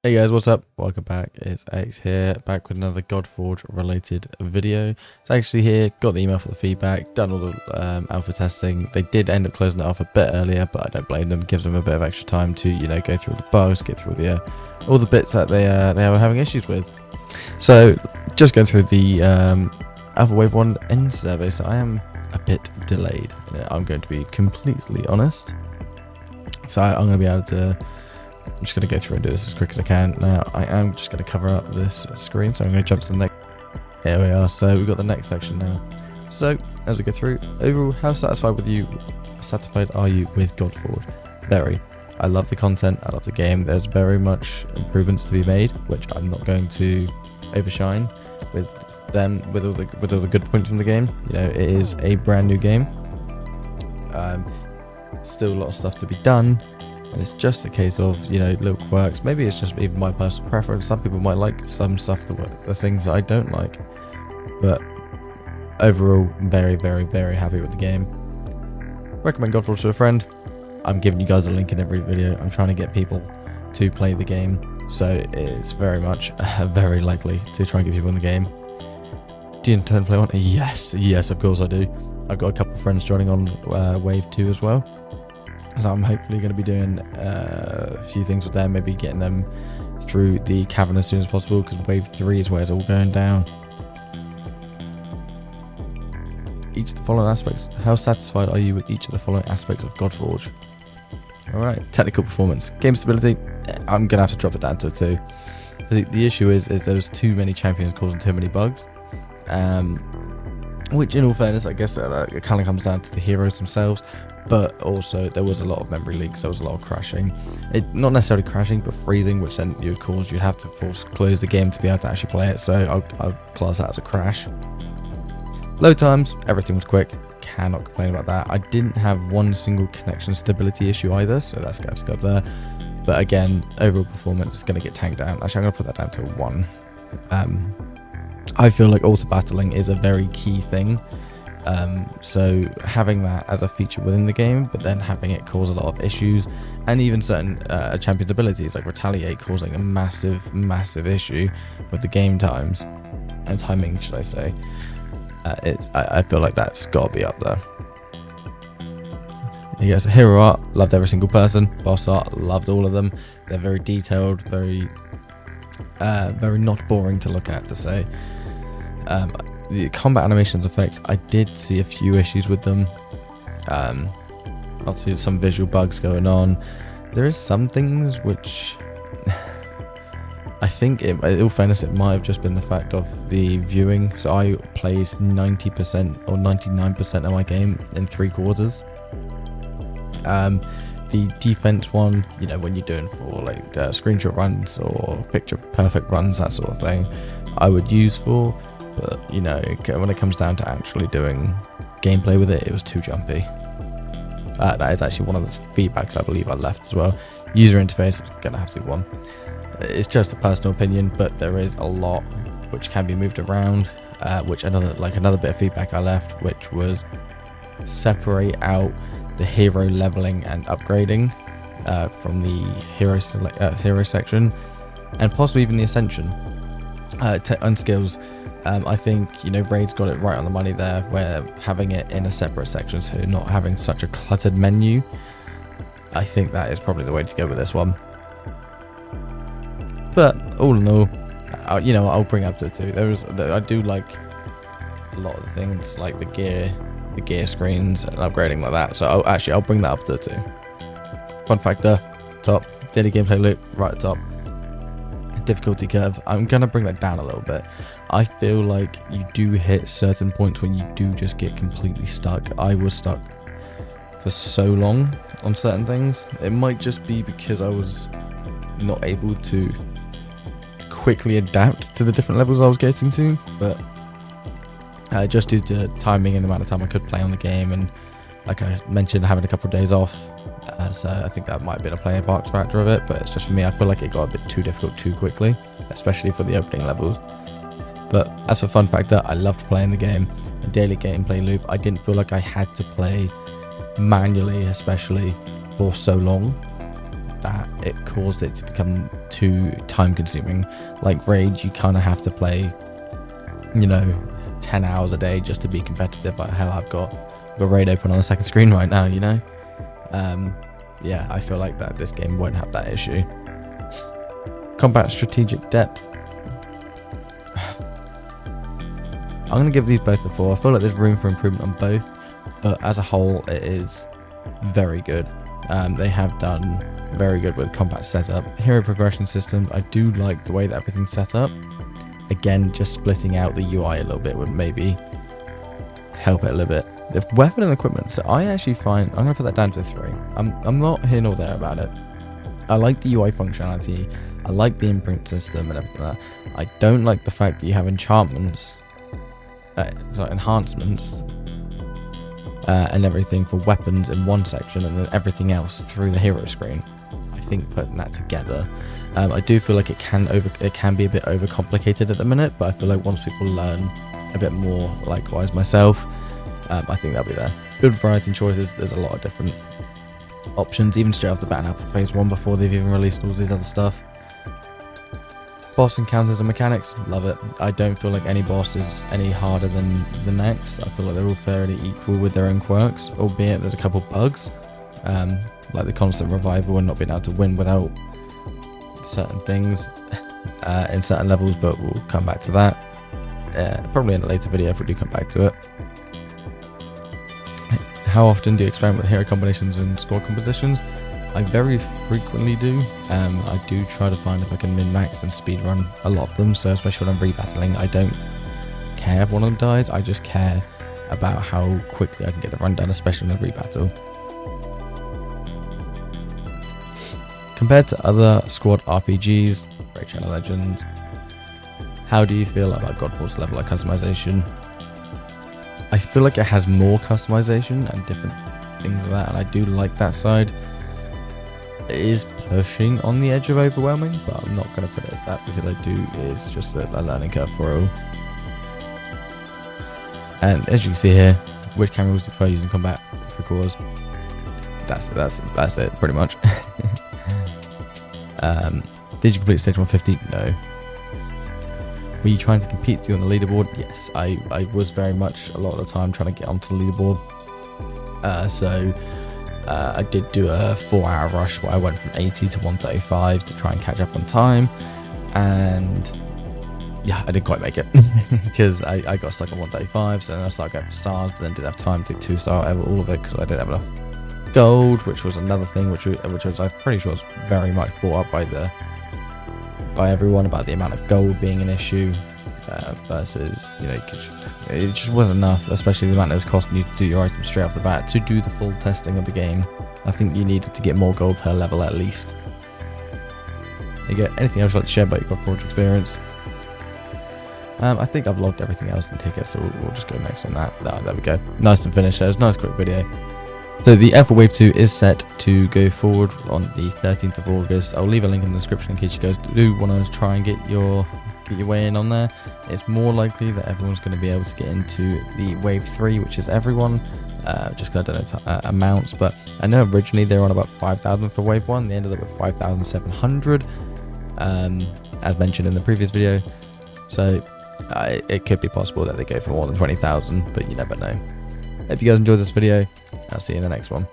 Hey guys, what's up? Welcome back. It's X here, back with another Godforge related video. It's actually here, got the email for the feedback, done all the alpha testing. They did end up closing it off a bit earlier, but I don't blame them. Gives them a bit of extra time to, go through the bugs, get through the all the bits that they were having issues with. So, just going through the Alpha Wave 1 end survey. So I am a bit delayed. I'm going to be completely honest. So I'm going to be able to. I'm just going to go through and do this as quick as I can. Now, I am just going to cover up this screen, so I'm going to jump to the next. Here we are. So we've got the next section now. So as we go through, overall, how satisfied are you with Godforge? Very. I love the content. I love the game. There's very much improvements to be made, which I'm not going to overshine with them with all the good points from the game. It is a brand new game. Still a lot of stuff to be done. And it's just a case of, little quirks. Maybe it's just even my personal preference. Some people might like some stuff, the things that I don't like. But overall, very, very, very happy with the game. Recommend Godforge to a friend. I'm giving you guys a link in every video. I'm trying to get people to play the game. So it's very much, very likely to try and get people in the game. Do you intend to play one? Yes, of course I do. I've got a couple of friends joining on Wave 2 as well. So I'm hopefully going to be doing a few things with them, maybe getting them through the cavern as soon as possible, because Wave 3 is where it's all going down. Each of the following aspects. How satisfied are you with each of the following aspects of Godforge? Alright, technical performance. Game stability, I'm going to have to drop it down to a 2. The issue is there's too many champions causing too many bugs. Which, in all fairness, I guess it kind of comes down to the heroes themselves. But also, there was a lot of memory leaks, there was a lot of crashing. Not necessarily crashing, but freezing, which then you'd have to close the game to be able to actually play it, so I'll class that as a crash. Load times, everything was quick, cannot complain about that. I didn't have one single connection stability issue either, so that's going to go up there. But again, overall performance is going to get tanked down. Actually, I'm going to put that down to a 1. I feel like auto-battling is a very key thing. So having that as a feature within the game, but then having it cause a lot of issues, and even certain champion's abilities like retaliate causing a massive issue with the game times and timing, should I say. I feel like that's got to be up there. Yes, hero art, loved every single person. Boss art, loved all of them. They're very detailed, very not boring to look at, to say. The combat animations effects, I did see a few issues with them. Obviously some visual bugs going on. There is some things which I think, in all fairness, it might have just been the fact of the viewing. So I played 90% or 99% of my game in 3 quarters. The defense one, when you're doing for like screenshot runs or picture perfect runs, that sort of thing, I would use for. But when it comes down to actually doing gameplay with it, it was too jumpy. That is actually one of the feedbacks I believe I left as well. User interface is gonna have to be 1. It's just a personal opinion, but there is a lot which can be moved around. Which another bit of feedback I left, which was separate out the hero leveling and upgrading from the hero section, and possibly even the ascension and skills. I think Raid's got it right on the money there, where having it in a separate section, so not having such a cluttered menu. I think that is probably the way to go with this one. But all in all, I'll bring it up to 2. I do like a lot of the things, like the gear screens and upgrading like that. So I'll bring that up to 2. Fun factor, top. Daily gameplay loop, right at top. Difficulty curve, I'm gonna bring that down a little bit. I feel like you do hit certain points when you do just get completely stuck. I was stuck for so long on certain things. It might just be because I was not able to quickly adapt to the different levels I was getting to, but just due to timing and the amount of time I could play on the game, and like I mentioned, having a couple of days off, so I think that might have been a playing part factor of it. But it's just for me, I feel like it got a bit too difficult too quickly, especially for the opening levels. But as for fun factor, I loved playing the game. A daily gameplay loop, I didn't feel like I had to play manually, especially for so long. that it caused it to become too time consuming. Like Rage, you kind of have to play, you know, 10 hours a day just to be competitive. But hell, I've got Raid open on the second screen right now, you know. Yeah, I feel like that this game won't have that issue. Combat strategic depth. I'm going to give these both a 4. I feel like there's room for improvement on both, but as a whole it is very good. They have done very good with combat setup. Hero progression system, I do like the way that everything's set up. Again, just splitting out the UI a little bit would maybe help it a little bit. The weapon and equipment, so I actually find, I'm going to put that down to 3. I'm not here nor there about it. I like the UI functionality, I like the imprint system and everything like that. I don't like the fact that you have enchantments, enhancements, and everything for weapons in one section and then everything else through the hero screen. I think putting that together, I do feel like it can be a bit overcomplicated at the minute, but I feel like once people learn a bit more, likewise myself, I think they'll be there. Good variety and choices. There's a lot of different options, even straight off the bat in Alpha Phase 1 before they've even released all this other stuff. Boss encounters and mechanics, love it. I don't feel like any boss is any harder than the next. I feel like they're all fairly equal with their own quirks, albeit there's a couple bugs, like the constant revival and not being able to win without certain things in certain levels, but we'll come back to that probably in a later video if we do come back to it. How often do you experiment with hero combinations and squad compositions? I very frequently do. I do try to find if I can min-max and speedrun a lot of them, so especially when I'm rebattling, I don't care if one of them dies, I just care about how quickly I can get the run done, especially in a rebattle. Compared to other squad RPGs, Raid Shadow Legends, how do you feel about Godforge's level of customization? I feel like it has more customization and different things like that, and I do like that side. It is pushing on the edge of overwhelming, but I'm not going to put it as that because I do, it's just a learning curve for all. And as you can see here, which camera was you prefer using combat for cause? That's it pretty much. Did you complete stage 150? No. Were you trying to compete on the leaderboard? Yes, I was very much a lot of the time trying to get onto the leaderboard. I did do a 4-hour rush where I went from 80 to 135 to try and catch up on time, and yeah, I didn't quite make it because I got stuck on 135, so then I started going for stars, but then didn't have time to 2-star all of it because I didn't have enough gold, which was another thing which was I'm pretty sure was very much brought up by everyone about the amount of gold being an issue versus, you know, it just wasn't enough, especially the amount it was costing you to do your items straight off the bat to do the full testing of the game. I think you needed to get more gold per level at least. There you go. Anything else you'd like to share about your Godforge experience? I think I've logged everything else in tickets, so we'll just go next on that. There we go. Nice and finished. There's a nice quick video. So the Alpha Wave 2 is set to go forward on the 13th of August. I'll leave a link in the description in case you guys do want to try and get your way in on there. It's more likely that everyone's going to be able to get into the Wave 3, which is everyone, just because I don't know amounts, but I know originally they were on about 5,000 for Wave 1. They ended up with 5,700, as mentioned in the previous video. So it could be possible that they go for more than 20,000, but you never know. If you guys enjoyed this video, I'll see you in the next one.